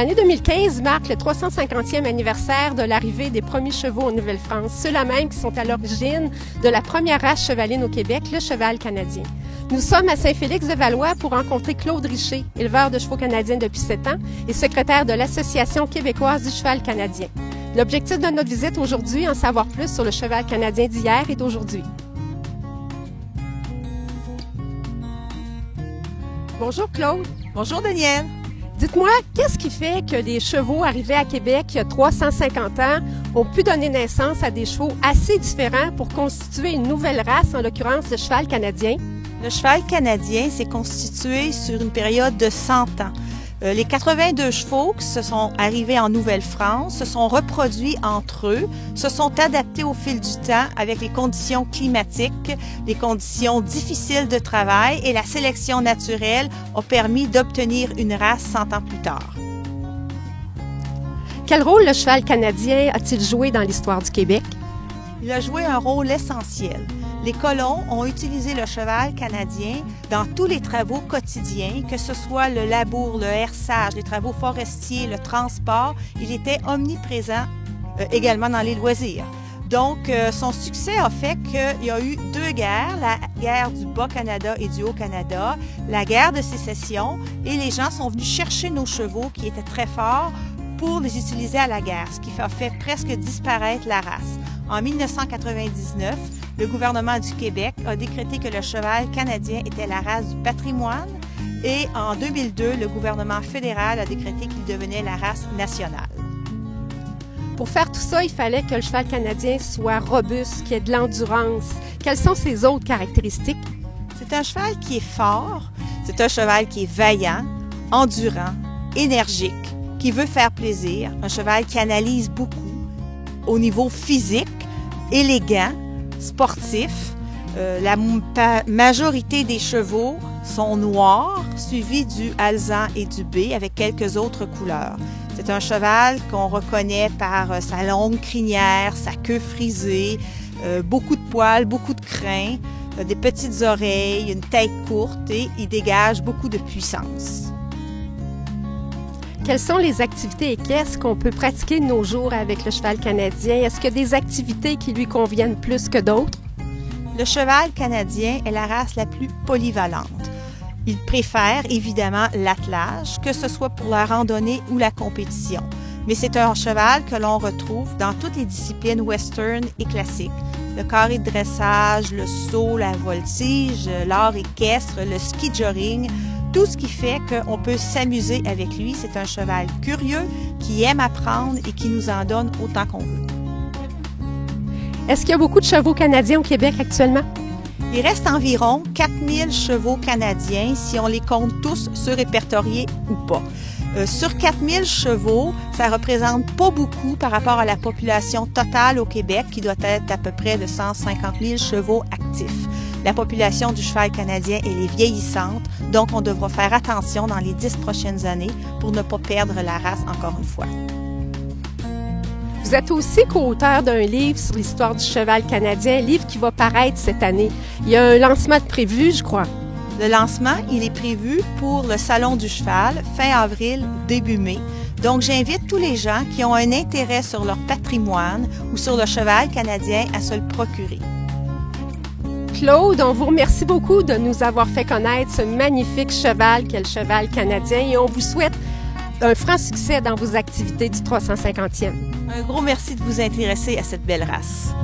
L'année 2015 marque le 350e anniversaire de l'arrivée des premiers chevaux en Nouvelle-France, ceux-là même qui sont à l'origine de la première race chevaline au Québec, le cheval canadien. Nous sommes à Saint-Félix-de-Valois pour rencontrer Claude Richer, éleveur de chevaux canadiens depuis 7 ans et secrétaire de l'Association québécoise du cheval canadien. L'objectif de notre visite aujourd'hui, en savoir plus sur le cheval canadien d'hier et d'aujourd'hui. Bonjour Claude. Bonjour Danielle. Dites-moi, qu'est-ce qui fait que les chevaux arrivés à Québec il y a 350 ans ont pu donner naissance à des chevaux assez différents pour constituer une nouvelle race, en l'occurrence le cheval canadien? Le cheval canadien s'est constitué sur une période de 100 ans. Les 82 chevaux qui se sont arrivés en Nouvelle-France se sont reproduits entre eux, se sont adaptés au fil du temps avec les conditions climatiques, les conditions difficiles de travail et la sélection naturelle ont permis d'obtenir une race 100 ans plus tard. Quel rôle le cheval canadien a-t-il joué dans l'histoire du Québec? Il a joué un rôle essentiel. Les colons ont utilisé le cheval canadien dans tous les travaux quotidiens, que ce soit le labour, le herçage, les travaux forestiers, le transport. Il était omniprésent également dans les loisirs. Donc, son succès a fait qu'il y a eu 2 guerres, la guerre du Bas-Canada et du Haut-Canada, la guerre de sécession, et les gens sont venus chercher nos chevaux qui étaient très forts pour les utiliser à la guerre, ce qui a fait presque disparaître la race. En 1999, le gouvernement du Québec a décrété que le cheval canadien était la race du patrimoine et en 2002, le gouvernement fédéral a décrété qu'il devenait la race nationale. Pour faire tout ça, il fallait que le cheval canadien soit robuste, qu'il y ait de l'endurance. Quelles sont ses autres caractéristiques? C'est un cheval qui est fort, c'est un cheval qui est vaillant, endurant, énergique, qui veut faire plaisir, un cheval qui analyse beaucoup au niveau physique, élégant, sportif. La majorité des chevaux sont noirs, suivis du alezan et du bay avec quelques autres couleurs. C'est un cheval qu'on reconnaît par sa longue crinière, sa queue frisée, beaucoup de poils, beaucoup de crins, des petites oreilles, une tête courte et il dégage beaucoup de puissance. Quelles sont les activités équestres qu'on peut pratiquer de nos jours avec le cheval canadien? Est-ce qu'il y a des activités qui lui conviennent plus que d'autres? Le cheval canadien est la race la plus polyvalente. Il préfère évidemment l'attelage, que ce soit pour la randonnée ou la compétition. Mais c'est un cheval que l'on retrouve dans toutes les disciplines western et classiques. Le carré de dressage, le saut, la voltige, l'art équestre, le ski jogging, tout ce qui fait qu'on peut s'amuser avec lui. C'est un cheval curieux qui aime apprendre et qui nous en donne autant qu'on veut. Est-ce qu'il y a beaucoup de chevaux canadiens au Québec actuellement? Il reste environ 4000 chevaux canadiens si on les compte tous se répertoriés ou pas. Sur 4000 chevaux, ça représente pas beaucoup par rapport à la population totale au Québec qui doit être à peu près de 150 000 chevaux actifs. La population du cheval canadien, elle est vieillissante, donc on devra faire attention dans les 10 prochaines années pour ne pas perdre la race encore une fois. Vous êtes aussi co-auteur d'un livre sur l'histoire du cheval canadien, un livre qui va paraître cette année. Il y a un lancement de prévu, je crois. Le lancement, il est prévu pour le Salon du cheval, fin avril, début mai. Donc, j'invite tous les gens qui ont un intérêt sur leur patrimoine ou sur le cheval canadien à se le procurer. Claude, on vous remercie beaucoup de nous avoir fait connaître ce magnifique cheval qu'est le cheval canadien et on vous souhaite un franc succès dans vos activités du 350e. Un gros merci de vous intéresser à cette belle race.